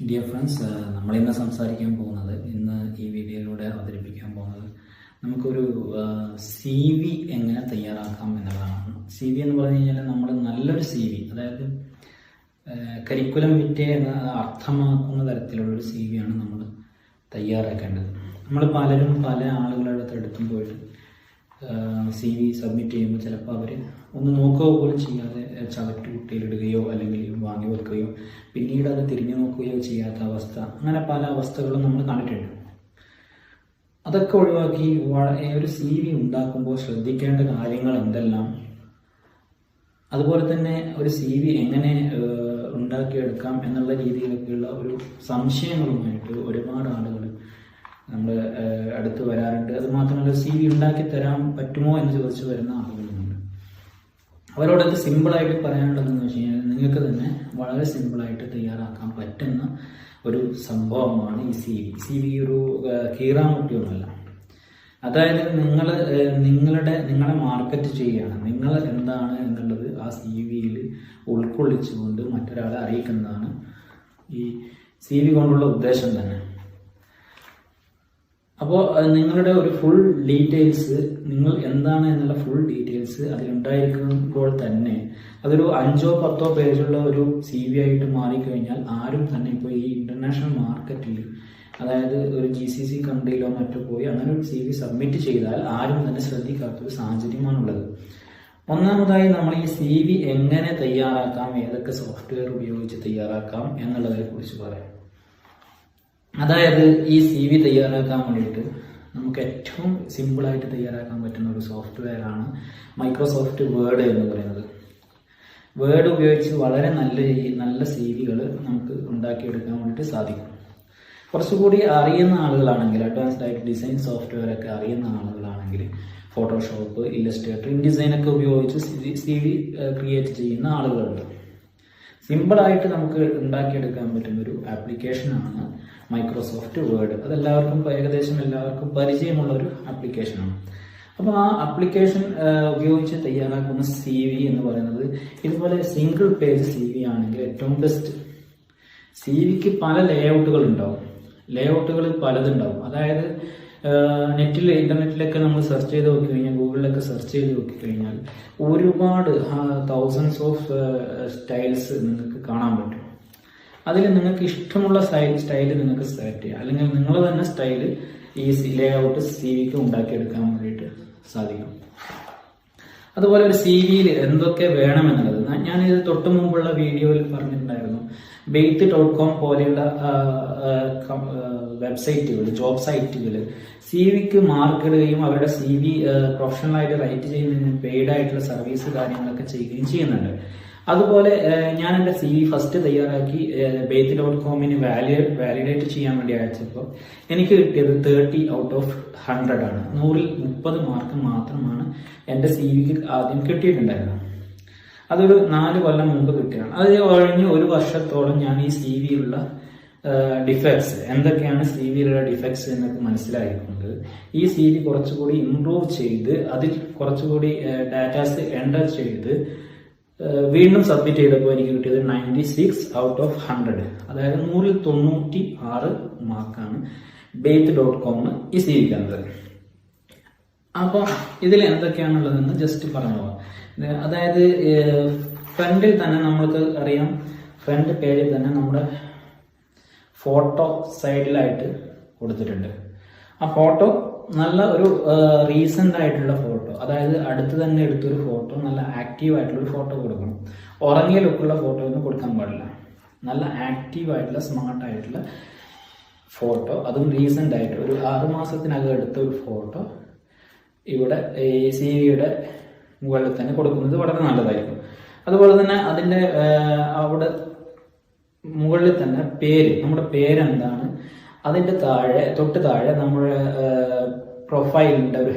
Dear friends, നമ്മളിന്ന് സംസാരിക്കാൻ പോകുന്നത്, ഇന്ന് ഈ വീഡിയോയിലൂടെ അവതരിപ്പിക്കാൻ പോകുന്നത് നമുക്കൊരു CV എങ്ങനെ തയ്യാറാക്കാം എന്നുള്ളതാണ്. CV എന്ന് പറഞ്ഞു കഴിഞ്ഞാൽ നമ്മൾ നല്ലൊരു CV, അതായത് കരിക്കുലം വിറ്റേ എന്ന് അർത്ഥമാക്കുന്ന തരത്തിലുള്ളൊരു CV ആണ് നമ്മൾ തയ്യാറാക്കേണ്ടത്. നമ്മൾ പലരും പല ആളുകളുടെ അടുത്തും പോയിട്ട് CV സബ്മിറ്റ് ചെയ്യുമ്പോൾ ചിലപ്പോൾ അവർ ഒന്ന് നോക്കുക പോലും ചെയ്യാതെ ചവറ്റ് കുട്ടിയിലിടുകയോ അല്ലെങ്കിൽ വാങ്ങി വെക്കുകയോ പിന്നീട് അത് തിരിഞ്ഞു നോക്കുകയോ ചെയ്യാത്ത അവസ്ഥ, അങ്ങനെ പല അവസ്ഥകളും നമ്മൾ കണ്ടിട്ടുണ്ട്. അതൊക്കെ ഒഴിവാക്കി ഒരു CV ഉണ്ടാക്കുമ്പോൾ ശ്രദ്ധിക്കേണ്ട കാര്യങ്ങൾ എന്തെല്ലാം, അതുപോലെ തന്നെ ഒരു CV എങ്ങനെ ഉണ്ടാക്കിയെടുക്കാം എന്നുള്ള രീതിയിലൊക്കെയുള്ള ഒരു സംശയങ്ങളുമായിട്ട് ഒരുപാട് ആളുകൾ നമ്മൾ അടുത്ത് വരാറുണ്ട്. അതുമാത്രമല്ല, CV ഉണ്ടാക്കി തരാൻ പറ്റുമോ എന്ന് ചോദിച്ചു വരുന്ന ആളുകളുമുണ്ട്. അവരോടൊക്കെ സിമ്പിളായിട്ട് പറയാനുള്ളതെന്ന് വെച്ച് കഴിഞ്ഞാൽ, നിങ്ങൾക്ക് തന്നെ വളരെ സിമ്പിളായിട്ട് തയ്യാറാക്കാൻ പറ്റുന്ന ഒരു സംഭവമാണ് ഈ CV ഒരു കീറാമുട്ടിയൊന്നുമല്ല. അതായത് നിങ്ങളെ മാർക്കറ്റ് ചെയ്യുകയാണ്, നിങ്ങൾ എന്താണ് എന്നുള്ളത് ആ CV ഉൾക്കൊള്ളിച്ചുകൊണ്ട് മറ്റൊരാളെ അറിയിക്കുന്നതാണ് ഈ CV കൊണ്ടുള്ള ഉദ്ദേശം തന്നെ. അപ്പോൾ നിങ്ങളുടെ ഒരു ഫുൾ ഡീറ്റെയിൽസ്, നിങ്ങൾ എന്താണ് എന്നുള്ള ഫുൾ ഡീറ്റെയിൽസ് അതിലുണ്ടായിരിക്കുമ്പോൾ തന്നെ അതൊരു 5-10 പേജുള്ള ഒരു CV ആയിട്ട് മാറിക്കഴിഞ്ഞാൽ ആരും തന്നെ ഇപ്പോൾ ഈ ഇന്റർനാഷണൽ മാർക്കറ്റിൽ, അതായത് ഒരു GCC കൺട്രിയിലോ മറ്റോ പോയി അങ്ങനെ ഒരു CV സബ്മിറ്റ് ചെയ്താൽ ആരും തന്നെ ശ്രദ്ധിക്കാത്തൊരു സാഹചര്യമാണുള്ളത്. ഒന്നാമതായി നമ്മൾ ഈ CV എങ്ങനെ തയ്യാറാക്കാം, ഏതൊക്കെ സോഫ്റ്റ്വെയർ ഉപയോഗിച്ച് തയ്യാറാക്കാം എന്നുള്ളതിനെ കുറിച്ച് പറയാം. അതായത് ഈ CV തയ്യാറാക്കാൻ വേണ്ടിയിട്ട് നമുക്ക് ഏറ്റവും സിമ്പിളായിട്ട് തയ്യാറാക്കാൻ പറ്റുന്ന ഒരു സോഫ്റ്റ്വെയർ ആണ് മൈക്രോസോഫ്റ്റ് വേർഡ് എന്ന് പറയുന്നത്. വേർഡ് ഉപയോഗിച്ച് വളരെ നല്ല CVകൾ നമുക്ക് ഉണ്ടാക്കിയെടുക്കാൻ വേണ്ടിയിട്ട് സാധിക്കും. കുറച്ചുകൂടി അറിയുന്ന ആളുകളാണെങ്കിൽ, അഡ്വാൻസ്ഡ് ആയിട്ട് ഡിസൈൻ സോഫ്റ്റ്വെയർ ഒക്കെ അറിയുന്ന ആളുകളാണെങ്കിൽ ഫോട്ടോഷോപ്പ്, ഇല്ലസ്ട്രേറ്റർ, ഇൻഡിസൈൻ ഒക്കെ ഉപയോഗിച്ച് CV ക്രിയേറ്റ് ചെയ്യുന്ന ആളുകളുണ്ട്. സിമ്പിളായിട്ട് നമുക്ക് ഉണ്ടാക്കിയെടുക്കാൻ പറ്റുന്ന ഒരു ആപ്ലിക്കേഷനാണ് മൈക്രോസോഫ്റ്റ് വേർഡ്. അതെല്ലാവർക്കും, ഏകദേശം എല്ലാവർക്കും പരിചയമുള്ള ഒരു ആപ്ലിക്കേഷനാണ്. അപ്പോൾ ആ ആപ്ലിക്കേഷൻ ഉപയോഗിച്ച് തയ്യാറാക്കുന്ന CV എന്ന് പറയുന്നത് ഇതുപോലെ സിംഗിൾ പേജ് CV ആണെങ്കിൽ ഏറ്റവും ബെസ്റ്റ്. CVക്ക് പല ലേഔട്ടുകൾ ഉണ്ടാവും, ലേഔട്ടുകൾ പലതുണ്ടാവും. അതായത് ഇന്റർനെറ്റിലൊക്കെ നമ്മൾ സെർച്ച് ചെയ്ത് നോക്കി കഴിഞ്ഞാൽ, ഗൂഗിളിലൊക്കെ സെർച്ച് ചെയ്ത് നോക്കി കഴിഞ്ഞാൽ ഒരുപാട് തൗസൻഡ്സ് ഓഫ് സ്റ്റൈൽസ് നിങ്ങൾക്ക് കാണാൻ പറ്റും. അതിൽ നിങ്ങൾക്ക് ഇഷ്ടമുള്ള സ്റ്റൈല് നിങ്ങൾക്ക് സെലക്ട് ചെയ്യാം, അല്ലെങ്കിൽ നിങ്ങൾ തന്നെ സ്റ്റൈല് ഈ ലേഔട്ട് CVക്ക് ഉണ്ടാക്കിയെടുക്കാൻ വേണ്ടിയിട്ട് സാധിക്കും. അതുപോലെ ഒരു CVയിൽ എന്തൊക്കെ വേണമെന്നുള്ളത് ഞാനിത് തൊട്ട് മുമ്പുള്ള വീഡിയോയിൽ പറഞ്ഞിട്ടുണ്ടായിരുന്നു. Beit.com പോലെയുള്ള വെബ്സൈറ്റുകൾ, ജോബ് സൈറ്റുകൾ CVക്ക് മാർക്ക് ഇടുകയും അവരുടെ CV പ്രൊഫഷണലായിട്ട് റൈറ്റ് ചെയ്യുന്നതിന് പെയ്ഡ് ആയിട്ടുള്ള സർവീസ് കാര്യങ്ങളൊക്കെ ചെയ്യുകയും ചെയ്യുന്നുണ്ട്. അതുപോലെ ഞാൻ എൻ്റെ CV ഫസ്റ്റ് തയ്യാറാക്കി Beit.comന് വാലിഡേറ്റ് ചെയ്യാൻ വേണ്ടി അയച്ചപ്പോൾ എനിക്ക് കിട്ടിയത് 30 ഔട്ട് ഓഫ് 100 ആണ്. 100ൽ 30 മാർക്ക് മാത്രമാണ് എൻ്റെ CVക്ക് ആദ്യം കിട്ടിയിട്ടുണ്ടായിരുന്നത്. അതൊരു 4 കൊല്ലം മുമ്പ് കിട്ടിയാണ്. അത് കഴിഞ്ഞ് 1 വർഷത്തോളം ഞാൻ ഈ CVയിലുള്ള ഡിഫക്ട്സ്, എന്തൊക്കെയാണ് CVയിലുള്ള ഡിഫക്ട്സ് എന്നൊക്കെ മനസ്സിലായിക്കൊണ്ട് ഈ CV കുറച്ചുകൂടി ഇംപ്രൂവ് ചെയ്ത് അതിൽ കുറച്ചുകൂടി ഡാറ്റാസ് എൻ്റർ ചെയ്ത് വീണ്ടും സബ്മിറ്റ് ചെയ്തപ്പോൾ എനിക്ക് കിട്ടിയത് 96 ഔട്ട് ഓഫ് 100. അതായത് 100ൽ 96 മാർക്കാണ് Beit.com ഈ CVക്ക് തന്നത്. അപ്പോൾ ഇതിൽ എന്തൊക്കെയാണുള്ളതെന്ന് ജസ്റ്റ് പറഞ്ഞു പോകാം. അതായത് ഫ്രണ്ടിൽ തന്നെ നമ്മൾക്ക് അറിയാം, ഫ്രണ്ട് പേജിൽ തന്നെ നമ്മുടെ ഫോട്ടോ സൈഡിലായിട്ട് കൊടുത്തിട്ടുണ്ട്. ആ ഫോട്ടോ നല്ല ഒരു റീസെന്റ് ആയിട്ടുള്ള ഫോട്ടോ, അതായത് അടുത്ത് തന്നെ എടുത്തൊരു ഫോട്ടോ, നല്ല ആക്റ്റീവ് ആയിട്ടുള്ള ഒരു ഫോട്ടോ കൊടുക്കണം. ഉറങ്ങിയ ലുക്കുള്ള ഫോട്ടോ ഒന്നും കൊടുക്കാൻ പാടില്ല. നല്ല ആക്റ്റീവ് ആയിട്ടുള്ള, സ്മാർട്ട് ആയിട്ടുള്ള ഫോട്ടോ, അതും റീസെന്റ് ആയിട്ട് ഒരു 6 മാസത്തിനകം എടുത്ത ഒരു ഫോട്ടോ ഇവിടെ ഈ CVയുടെ മുകളിൽ തന്നെ കൊടുക്കുന്നത് വളരെ നല്ലതായിരിക്കും. അതുപോലെ തന്നെ അതിൻ്റെ അവിടെ മുകളിൽ തന്നെ നമ്മുടെ പേരെന്താണ്, അതിൻ്റെ തൊട്ട് താഴെ നമ്മുടെ പ്രൊഫൈലിൻ്റെ ഒരു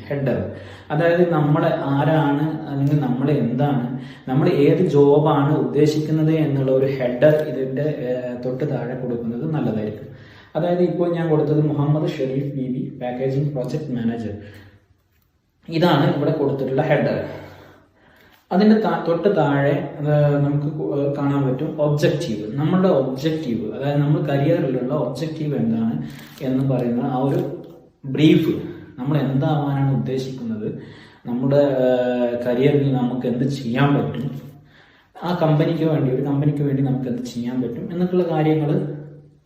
ഹെഡർ, അതായത് നമ്മളെ ആരാണ് അല്ലെങ്കിൽ നമ്മൾ എന്താണ്, നമ്മൾ ഏത് ജോബാണ് ഉദ്ദേശിക്കുന്നത് എന്നുള്ള ഒരു ഹെഡർ ഇതിൻ്റെ തൊട്ട് താഴെ കൊടുക്കുന്നത് നല്ലതായിരിക്കും. അതായത് ഇപ്പോൾ ഞാൻ കൊടുത്തത് Muhammad Sharif BB, packaging project manager. ഇതാണ് ഇവിടെ കൊടുത്തിട്ടുള്ള ഹെഡർ. അതിന്റെ തൊട്ട് താഴെ നമുക്ക് കാണാൻ പറ്റും ഒബ്ജക്റ്റീവ്. നമ്മളുടെ ഒബ്ജക്റ്റീവ്, അതായത് നമ്മൾ കരിയറിലുള്ള ഒബ്ജക്റ്റീവ് എന്താണ് എന്ന് പറയുന്ന ആ ഒരു ബ്രീഫ്, നമ്മൾ എന്താവാനാണ് ഉദ്ദേശിക്കുന്നത്, നമ്മുടെ കരിയറിൽ നമുക്ക് എന്ത് ചെയ്യാൻ പറ്റും, ആ കമ്പനിക്ക് വേണ്ടി നമുക്ക് എന്ത് ചെയ്യാൻ പറ്റും എന്നൊക്കെയുള്ള കാര്യങ്ങൾ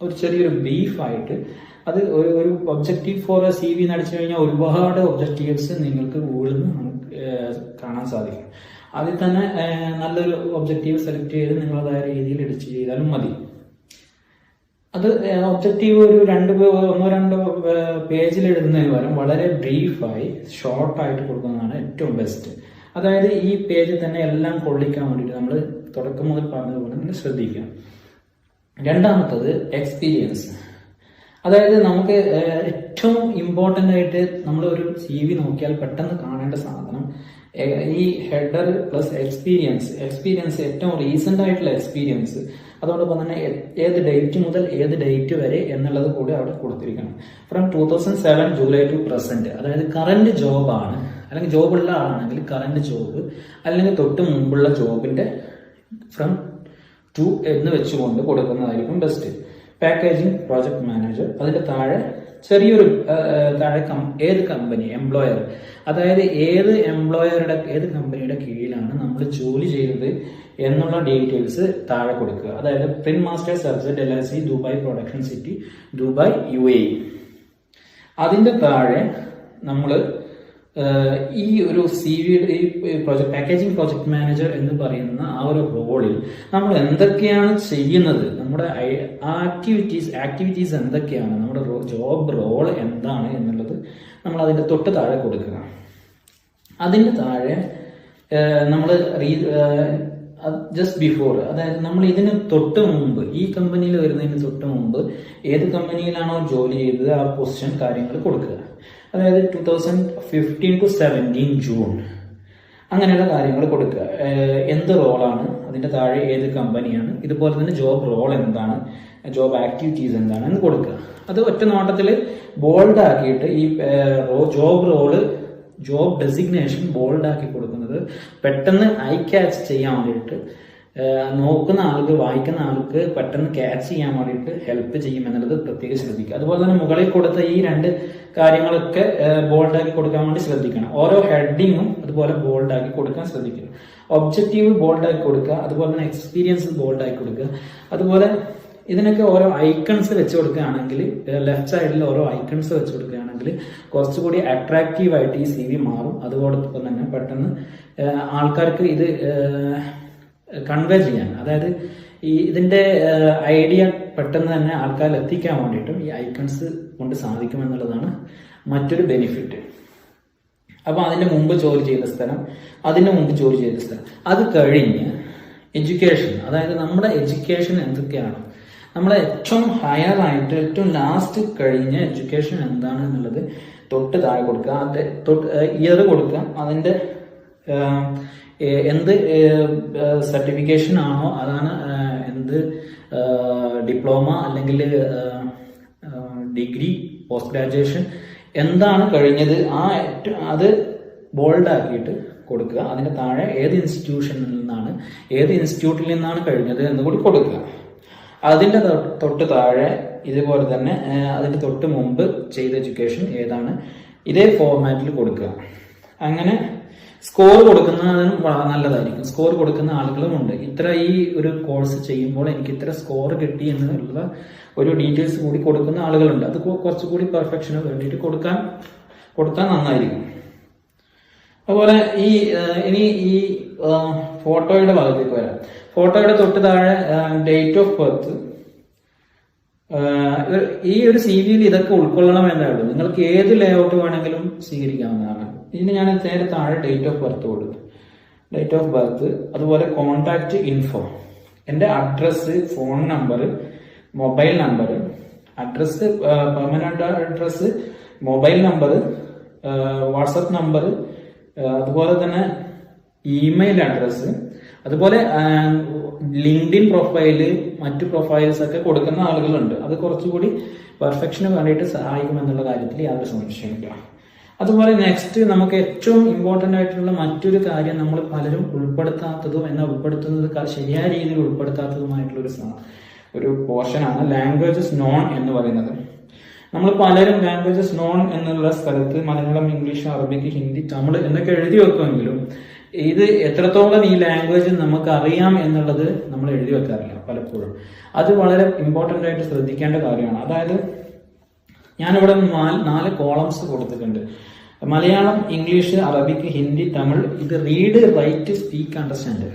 ഒരു ചെറിയൊരു ബ്രീഫായിട്ട്, അത് ഒരു ഒബ്ജക്റ്റീവ് ഫോർ എ CV നടിച്ചു കഴിഞ്ഞാൽ ഒരുപാട് ഒബ്ജക്റ്റീവ്സ് നിങ്ങൾക്ക് ഗൂഗിളിൽ നിന്ന് കാണാൻ സാധിക്കും. അതിൽ തന്നെ നല്ലൊരു ഒബ്ജക്റ്റീവ് സെലക്ട് ചെയ്ത് നിങ്ങളതായ രീതിയിൽ എഡിറ്റ് ചെയ്താലും മതി. അത് ഒബ്ജക്റ്റീവ് ഒരു ഒന്നോ രണ്ടോ പേജിൽ എഴുതുന്നതിന് പകരം വളരെ ബ്രീഫായി ഷോർട്ടായിട്ട് കൊടുക്കുന്നതാണ് ഏറ്റവും ബെസ്റ്റ്. അതായത് ഈ പേജിൽ തന്നെ എല്ലാം കൊള്ളിക്കാൻ വേണ്ടിയിട്ട് നമ്മൾ തുടക്കം മുതൽ പറഞ്ഞതുപോലെ നിങ്ങൾ ശ്രദ്ധിക്കാം. രണ്ടാമത്തത് എക്സ്പീരിയൻസ്. അതായത് നമുക്ക് ഏറ്റവും ഇമ്പോർട്ടൻ്റ് ആയിട്ട് നമ്മൾ ഒരു CV നോക്കിയാൽ പെട്ടെന്ന് കാണേണ്ട സാധനം ഈ ഹെഡർ പ്ലസ് എക്സ്പീരിയൻസ് ഏറ്റവും റീസെന്റ് ആയിട്ടുള്ള എക്സ്പീരിയൻസ്, അതോടൊപ്പം തന്നെ ഏത് ഡേറ്റ് മുതൽ ഏത് ഡേറ്റ് വരെ എന്നുള്ളത് കൂടി അവിടെ കൊടുത്തിരിക്കണം. ഫ്രം 2007 ജൂലൈ ടു പ്രസന്റ്, അതായത് കറന്റ് ജോബാണ്, അല്ലെങ്കിൽ ജോബുള്ള ആളാണെങ്കിൽ കറന്റ് ജോബ്, അല്ലെങ്കിൽ തൊട്ട് മുമ്പുള്ള ജോബിന്റെ ഫ്രം ടു എന്ന് വെച്ചുകൊണ്ട് കൊടുക്കുന്നതായിരിക്കും ബെസ്റ്റ്. പാക്കേജിംഗ് പ്രോജക്ട് മാനേജർ, അതിന്റെ താഴെ ചെറിയൊരു താഴെ ഏത് കമ്പനി എംപ്ലോയർ, അതായത് ഏത് കമ്പനിയുടെ കീഴിലാണ് നമ്മൾ ജോലി ചെയ്തത് എന്നുള്ള ഡീറ്റെയിൽസ് താഴെ കൊടുക്കുക. അതായത് പ്രിന്റ് മാസ്റ്റർ സർജറ്റ് LLC, Dubai production city, Dubai UAE. അതിന്റെ താഴെ നമ്മൾ ഈ ഒരു CV പാക്കേജിംഗ് പ്രോജക്ട് മാനേജർ എന്ന് പറയുന്ന ആ ഒരു റോളിൽ നമ്മൾ എന്തൊക്കെയാണ് ചെയ്യുന്നത്, നമ്മുടെ ആക്ടിവിറ്റീസ് എന്തൊക്കെയാണ്, നമ്മുടെ ജോബ് റോൾ എന്താണ് എന്നുള്ളത് നമ്മൾ അതിന്റെ തൊട്ട് താഴെ കൊടുക്കുക. അതിന്റെ താഴെ നമ്മൾ ജസ്റ്റ് ബിഫോർ, അതായത് നമ്മൾ ഇതിന് തൊട്ട് മുമ്പ്, ഈ കമ്പനിയിൽ വരുന്നതിന് തൊട്ട് മുമ്പ് ഏത് കമ്പനിയിലാണോ ജോലി ചെയ്തത് ആ പൊസിഷൻ കാര്യങ്ങൾ കൊടുക്കുക. അതായത് 2015 to 17 ജൂൺ അങ്ങനെയുള്ള കാര്യങ്ങൾ കൊടുക്കുക. എന്ത് റോളാണ്, അതിന്റെ താഴെ ഏത് കമ്പനിയാണ്, ഇതുപോലെ തന്നെ ജോബ് റോൾ എന്താണ്, ജോബ് ആക്ടിവിറ്റീസ് എന്താണ് എന്ന് കൊടുക്കുക. അത് ഒറ്റ നോട്ടത്തിൽ ബോൾഡ് ആക്കിയിട്ട് ഈ job role, job designation bold ആക്കി കൊടുക്കുന്നത് പെട്ടെന്ന് ഐ ക്യാച്ച് ചെയ്യാൻ വേണ്ടിയിട്ട്, നോക്കുന്ന ആൾക്ക്, വായിക്കുന്ന ആൾക്ക് പെട്ടെന്ന് ക്യാച്ച് ചെയ്യാൻ വേണ്ടിയിട്ട് ഹെൽപ്പ് ചെയ്യും എന്നുള്ളത് പ്രത്യേകം ശ്രദ്ധിക്കുക. അതുപോലെ തന്നെ മുകളിൽ കൊടുത്ത ഈ രണ്ട് കാര്യങ്ങളൊക്കെ ബോൾഡാക്കി കൊടുക്കാൻ വേണ്ടി ശ്രദ്ധിക്കണം. ഓരോ ഹെഡിങ്ങും അതുപോലെ ബോൾഡാക്കി കൊടുക്കാൻ ശ്രദ്ധിക്കണം. ഒബ്ജക്റ്റീവ് ബോൾഡാക്കി കൊടുക്കുക, അതുപോലെ തന്നെ എക്സ്പീരിയൻസ് ബോൾഡാക്കി കൊടുക്കുക. അതുപോലെ ഇതിനൊക്കെ ഓരോ ഐക്കൺസ് വെച്ച് കൊടുക്കുകയാണെങ്കിൽ, ലെഫ്റ്റ് സൈഡിൽ ഓരോ ഐക്കൺസ് വെച്ച് കൊടുക്കുകയാണെങ്കിൽ കുറച്ചുകൂടി അട്രാക്റ്റീവ് ആയിട്ട് ഈ CV മാറും. അതോടൊപ്പം തന്നെ പെട്ടെന്ന് ആൾക്കാർക്ക് ഇത് കൺവേ ചെയ്യാൻ, അതായത് ഇതിന്റെ ഐഡിയ പെട്ടെന്ന് തന്നെ ആൾക്കാരിൽ എത്തിക്കാൻ വേണ്ടിയിട്ടും ഈ ഐക്കൺസ് കൊണ്ട് സാധിക്കും എന്നുള്ളതാണ് മറ്റൊരു ബെനിഫിറ്റ്. അപ്പൊ അതിന്റെ മുമ്പ് ജോലി ചെയ്ത സ്ഥലം, അതിന്റെ മുമ്പ് ജോലി ചെയ്ത സ്ഥലം, അത് കഴിഞ്ഞ് എഡ്യൂക്കേഷൻ, അതായത് നമ്മുടെ എഡ്യൂക്കേഷൻ എന്തൊക്കെയാണ്, നമ്മളെ ഏറ്റവും ഹയർ ആയിട്ട് ഏറ്റവും ലാസ്റ്റ് കഴിഞ്ഞ എഡ്യൂക്കേഷൻ എന്താണ് എന്നുള്ളത് തൊട്ട് താഴെ കൊടുക്കുക. അതിന്റെ ഇയർ കൊടുക്കുക, അതിന്റെ എന്ത് സർട്ടിഫിക്കേഷൻ ആണോ അതാണ്, എന്ത് ഡിപ്ലോമ അല്ലെങ്കിൽ ഡിഗ്രി, പോസ്റ്റ് ഗ്രാജുവേഷൻ എന്താണ് കഴിഞ്ഞത് അത് ബോൾഡ് ആക്കിയിട്ട് കൊടുക്കുക. അതിന്റെ താഴെ ഏത് ഇൻസ്റ്റിറ്റ്യൂഷനിൽ നിന്നാണ്, ഏത് ഇൻസ്റ്റിറ്റ്യൂട്ടിൽ നിന്നാണ് കഴിഞ്ഞത് എന്ന് കൂടി കൊടുക്കുക. അതിന്റെ തൊട്ട് താഴെ ഇതുപോലെ തന്നെ അതിന്റെ തൊട്ട് മുമ്പ് ചെയ്ത എഡ്യൂക്കേഷൻ ഏതാണ്, ഇതേ ഫോർമാറ്റിൽ കൊടുക്കുക. അങ്ങനെ സ്കോർ കൊടുക്കുന്നതിനും നല്ലതായിരിക്കും. സ്കോർ കൊടുക്കുന്ന ആളുകളും ഉണ്ട്. ഇത്ര ഈ ഒരു കോഴ്സ് ചെയ്യുമ്പോൾ എനിക്ക് ഇത്ര സ്കോർ കിട്ടി എന്നുള്ള ഒരു ഡീറ്റെയിൽസ് കൂടി കൊടുക്കുന്ന ആളുകളുണ്ട്. അത് കുറച്ചുകൂടി പെർഫെക്ഷന് വേണ്ടിയിട്ട് കൊടുത്താൽ നന്നായിരിക്കും. അതുപോലെ ഇനി ഈ ഫോട്ടോയുടെ ഭാഗത്തേക്ക് വരാം. ഫോട്ടോയുടെ തൊട്ട് താഴെ ഡേറ്റ് ഓഫ് ബർത്ത്. ഈ ഒരു CV-യിൽ ഇതൊക്കെ ഉൾക്കൊള്ളണം എന്നേ ഉള്ളൂ. നിങ്ങൾക്ക് ഏത് ലേഔട്ട് വേണമെങ്കിലും സ്വീകരിക്കാവുന്നതാണ്. ഇതിന് ഞാൻ നേരെ താഴെ ഡേറ്റ് ഓഫ് ബർത്ത് കൊടുത്തു. ഡേറ്റ് ഓഫ് ബർത്ത്, അതുപോലെ കോൺടാക്ട് ഇൻഫോ, എൻ്റെ address, phone number, mobile number, address, permanent address, mobile number, WhatsApp number, അതുപോലെ തന്നെ ഇമെയിൽ അഡ്രസ്സ്, അതുപോലെ ലിങ്ക്ഡിൻ പ്രൊഫൈല്, മറ്റു പ്രൊഫൈൽസ് ഒക്കെ കൊടുക്കുന്ന ആളുകളുണ്ട്. അത് കുറച്ചുകൂടി പെർഫെക്ഷന് വേണ്ടിയിട്ട് സഹായിക്കും എന്നുള്ള കാര്യത്തിൽ യാതൊരു സംശയമില്ല. അതുപോലെ നെക്സ്റ്റ് നമുക്ക് ഏറ്റവും ഇമ്പോർട്ടന്റ് ആയിട്ടുള്ള മറ്റൊരു കാര്യം നമ്മൾ പലരും ഉൾപ്പെടുത്താത്തതും എന്നാൽ ഉൾപ്പെടുത്തുന്നത് ശരിയായ രീതിയിൽ ഉൾപ്പെടുത്താത്തതുമായിട്ടുള്ള ഒരു പോർഷനാണ് ലാംഗ്വേജസ് നോൺ എന്ന് പറയുന്നത്. നമ്മൾ പലരും ലാംഗ്വേജസ് നോൺ എന്നുള്ള സ്ഥലത്ത് മലയാളം, ഇംഗ്ലീഷ്, അറബിക്, ഹിന്ദി, തമിഴ് എന്നൊക്കെ എഴുതി വെക്കുമെങ്കിലും ഇത് എത്രത്തോളം ഈ ലാംഗ്വേജ് നമുക്ക് അറിയാം എന്നുള്ളത് നമ്മൾ എഴുതി വെക്കാറില്ല പലപ്പോഴും. അത് വളരെ ഇമ്പോർട്ടന്റ് ആയിട്ട് ശ്രദ്ധിക്കേണ്ട കാര്യമാണ്. അതായത് ഞാനിവിടെ 4 കോളംസ് കൊടുത്തിട്ടുണ്ട്. Malayalam, English, Arabic, Hindi, Tamil. ഇത് റീഡ്, റൈറ്റ്, സ്പീക്ക്, അണ്ടർസ്റ്റാൻഡ്.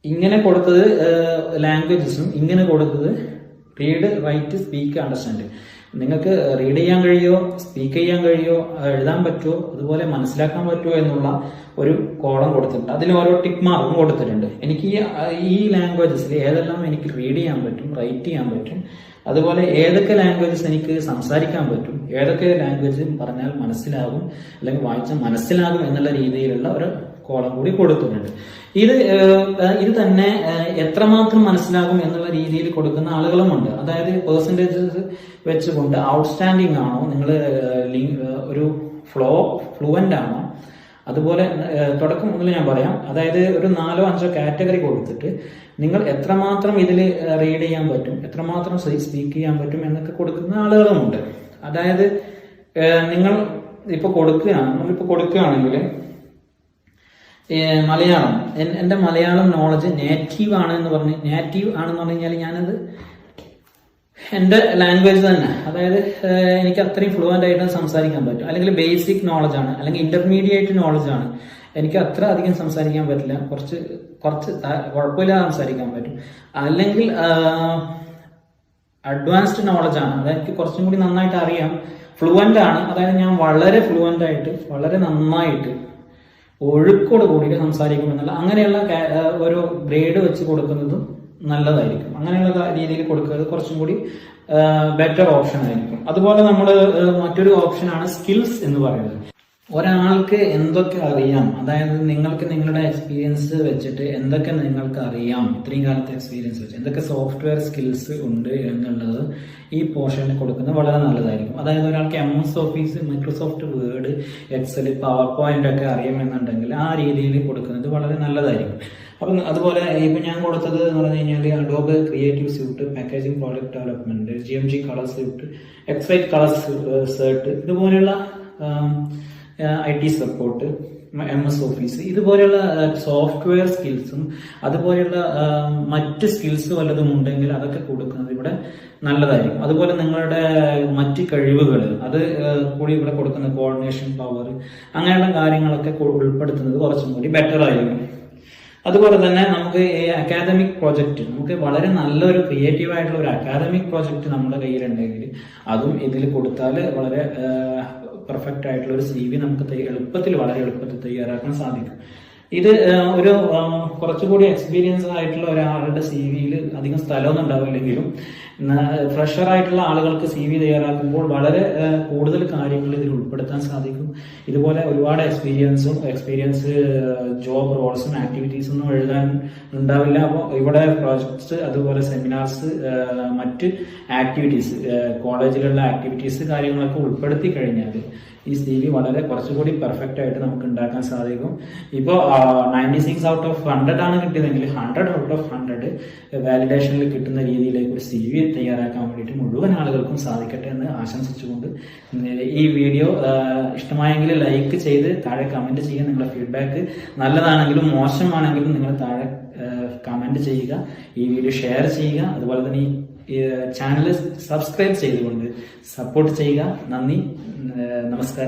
ഇങ്ങനെ കൊടുത്തത് ലാംഗ്വേജസും, ഇങ്ങനെ കൊടുത്തത് റീഡ്, റൈറ്റ്, സ്പീക്ക്, അണ്ടർസ്റ്റാൻഡ്. നിങ്ങൾക്ക് റീഡ് ചെയ്യാൻ കഴിയോ, സ്പീക്ക് ചെയ്യാൻ കഴിയോ, എഴുതാൻ പറ്റുമോ, അതുപോലെ മനസ്സിലാക്കാൻ പറ്റുമോ എന്നുള്ള ഒരു കോളം കൊടുത്തിട്ടുണ്ട്. അതിൽ ഓരോ ടിക്ക് മാർക്കും കൊടുത്തിട്ടുണ്ട്. എനിക്ക് ഈ ലാംഗ്വേജസിൽ ഏതെല്ലാം എനിക്ക് റീഡ് ചെയ്യാൻ പറ്റും, റൈറ്റ് ചെയ്യാൻ പറ്റും, അതുപോലെ ഏതൊക്കെ ലാംഗ്വേജസ് എനിക്ക് സംസാരിക്കാൻ പറ്റും, ഏതൊക്കെ ലാംഗ്വേജ് പറഞ്ഞാൽ മനസ്സിലാകും അല്ലെങ്കിൽ വായിച്ചാൽ മനസ്സിലാകും എന്നുള്ള രീതിയിലുള്ള ഒരു കോളം കൂടി കൊടുത്തിട്ടുണ്ട്. ഇത് തന്നെ എത്രമാത്രം മനസ്സിലാകും എന്നുള്ള രീതിയിൽ കൊടുക്കുന്ന ആളുകളുമുണ്ട്. അതായത് പെർസെൻറ്റേജസ് വെച്ചുകൊണ്ട് ഔട്ട്സ്റ്റാൻഡിങ് ആണോ, നിങ്ങൾ ഒരു ഫ്ലുവൻ്റ് ആണോ, അതുപോലെ തുടക്കം മുതൽ ഞാൻ പറയാം. അതായത് ഒരു 4-5 കാറ്റഗറി കൊടുത്തിട്ട് നിങ്ങൾ എത്രമാത്രം ഇതിൽ റീഡ് ചെയ്യാൻ പറ്റും, എത്രമാത്രം സ്പീക്ക് ചെയ്യാൻ പറ്റും എന്നൊക്കെ കൊടുക്കുന്ന ആളുകളുമുണ്ട്. അതായത് നിങ്ങൾ നമ്മളിപ്പോൾ കൊടുക്കുകയാണെങ്കിൽ മലയാളം, എൻ്റെ മലയാളം നോളജ് നേറ്റീവ് ആണെന്ന് പറഞ്ഞു കഴിഞ്ഞാൽ ഞാനത് എൻ്റെ ലാംഗ്വേജ് തന്നെ, അതായത് എനിക്ക് അത്രയും ഫ്ലുവൻ്റ് ആയിട്ട് സംസാരിക്കാൻ പറ്റും. അല്ലെങ്കിൽ ബേസിക് നോളജ് ആണ്, അല്ലെങ്കിൽ ഇന്റർമീഡിയറ്റ് നോളജ് ആണ്, എനിക്ക് അത്ര അധികം സംസാരിക്കാൻ പറ്റില്ല, കുറച്ച് കുഴപ്പമില്ലാതെ സംസാരിക്കാൻ പറ്റും. അല്ലെങ്കിൽ അഡ്വാൻസ്ഡ് നോളജ് ആണ്, അതായത് എനിക്ക് കുറച്ചും കൂടി നന്നായിട്ട് അറിയാം, ഫ്ലുവൻ്റ് ആണ്, അതായത് ഞാൻ വളരെ ഫ്ലുവൻ്റ് ആയിട്ട് വളരെ നന്നായിട്ട് ഒഴുക്കോട് കൂടിയിട്ട് സംസാരിക്കും എന്നുള്ള അങ്ങനെയുള്ള ഒരു ഗ്രേഡ് വെച്ച് കൊടുക്കുന്നതും നല്ലതായിരിക്കും. അങ്ങനെയുള്ള രീതിയിൽ കൊടുക്കുന്നത് കുറച്ചും കൂടി ബെറ്റർ ഓപ്ഷൻ ആയിരിക്കും. അതുപോലെ നമ്മൾ മറ്റൊരു ഓപ്ഷനാണ് സ്കിൽസ് എന്ന് പറയുന്നത്. ഒരാൾക്ക് എന്തൊക്കെ അറിയാം, അതായത് നിങ്ങൾക്ക് നിങ്ങളുടെ എക്സ്പീരിയൻസ് വെച്ചിട്ട് എന്തൊക്കെ നിങ്ങൾക്ക് അറിയാം, ഇത്രയും കാലത്തെ എക്സ്പീരിയൻസ് വെച്ച് എന്തൊക്കെ സോഫ്റ്റ്വെയർ സ്കിൽസ് ഉണ്ട് എന്നുള്ളത് ഈ പോർഷനിൽ കൊടുക്കുന്നത് വളരെ നല്ലതായിരിക്കും. അതായത് ഒരാൾക്ക് MS Office, Microsoft Word, Excel, PowerPoint ഒക്കെ അറിയാമെന്നുണ്ടെങ്കിൽ ആ രീതിയിൽ കൊടുക്കുന്നത് വളരെ നല്ലതായിരിക്കും. അപ്പം അതുപോലെ ഇപ്പം ഞാൻ കൊടുത്തത് എന്ന് പറഞ്ഞു കഴിഞ്ഞാൽ Adobe Creative Suite, packaging, product development, GMG colour suite, X-Rite colour cert, ഇതുപോലെയുള്ള IT സപ്പോർട്ട്, MS ഓഫീസ്, ഇതുപോലെയുള്ള സോഫ്റ്റ്വെയർ സ്കിൽസും അതുപോലെയുള്ള മറ്റ് സ്കിൽസ് വല്ലതും ഉണ്ടെങ്കിൽ അതൊക്കെ കൊടുക്കുന്നത് ഇവിടെ നല്ലതായിരിക്കും. അതുപോലെ നിങ്ങളുടെ മറ്റ് കഴിവുകൾ അത് കൂടി ഇവിടെ കൊടുക്കുന്ന കോർഡിനേഷൻ പവർ, അങ്ങനെയുള്ള കാര്യങ്ങളൊക്കെ ഉൾപ്പെടുത്തുന്നത് കുറച്ചും കൂടി ബെറ്റർ ആയിരിക്കും. അതുപോലെ തന്നെ നമുക്ക് ഈ അക്കാദമിക് പ്രോജക്റ്റ്, നമുക്ക് വളരെ നല്ലൊരു ക്രിയേറ്റീവ് ആയിട്ടുള്ള ഒരു അക്കാദമിക് പ്രോജക്റ്റ് നമ്മുടെ കയ്യിലുണ്ടെങ്കിൽ അതും ഇതിൽ കൊടുത്താൽ വളരെ പെർഫെക്റ്റ് ആയിട്ടുള്ള ഒരു CV നമുക്ക് വളരെ എളുപ്പത്തിൽ തയ്യാറാക്കാൻ സാധിക്കും. ഇത് ഒരു കുറച്ചുകൂടി എക്സ്പീരിയൻസ് ആയിട്ടുള്ള ഒരാളുടെ CV-യിൽ അധികം സ്ഥലമൊന്നും ഉണ്ടാവില്ലെങ്കിലും ഫ്രഷർ ആയിട്ടുള്ള ആളുകൾക്ക് CV തയ്യാറാക്കുമ്പോൾ വളരെ കൂടുതൽ കാര്യങ്ങൾ ഇതിൽ ഉൾപ്പെടുത്താൻ സാധിക്കും. ഇതുപോലെ ഒരുപാട് എക്സ്പീരിയൻസ് ജോബ് റോൾസും ആക്ടിവിറ്റീസും ഒന്നും എഴുതാൻ ഉണ്ടാവില്ല. അപ്പോൾ ഇവിടെ പ്രോജക്ട്സ്, അതുപോലെ സെമിനാർസ്, മറ്റ് ആക്ടിവിറ്റീസ്, കോളേജിലുള്ള ആക്ടിവിറ്റീസ് കാര്യങ്ങളൊക്കെ ഉൾപ്പെടുത്തി കഴിഞ്ഞാൽ ഈ CV വളരെ കുറച്ചുകൂടി പെർഫെക്റ്റ് ആയിട്ട് നമുക്ക് ഉണ്ടാക്കാൻ സാധിക്കും. ഇപ്പോൾ 96 ഔട്ട് ഓഫ് 100 ആണ് കിട്ടിയതെങ്കിൽ 100 ഔട്ട് ഓഫ് 100 വാലിഡേഷനിൽ കിട്ടുന്ന രീതിയിലേക്ക് ഒരു CV തയ്യാറാക്കാൻ വേണ്ടിയിട്ട് മുഴുവൻ ആളുകൾക്കും സാധിക്കട്ടെ എന്ന് ആശംസിച്ചുകൊണ്ട് ഈ വീഡിയോ ഇഷ്ടമായെങ്കിൽ ലൈക്ക് ചെയ്ത് താഴെ കമന്റ് ചെയ്യുക. നിങ്ങളുടെ ഫീഡ്ബാക്ക് നല്ലതാണെങ്കിലും മോശമാണെങ്കിലും നിങ്ങൾ താഴെ കമന്റ് ചെയ്യുക. ഈ വീഡിയോ ഷെയർ ചെയ്യുക. അതുപോലെ തന്നെ ഈ ചാനൽ സബ്സ്ക്രൈബ് ചെയ്തുകൊണ്ട് സപ്പോർട്ട് ചെയ്യുക. നന്ദി, നമസ്കാരം.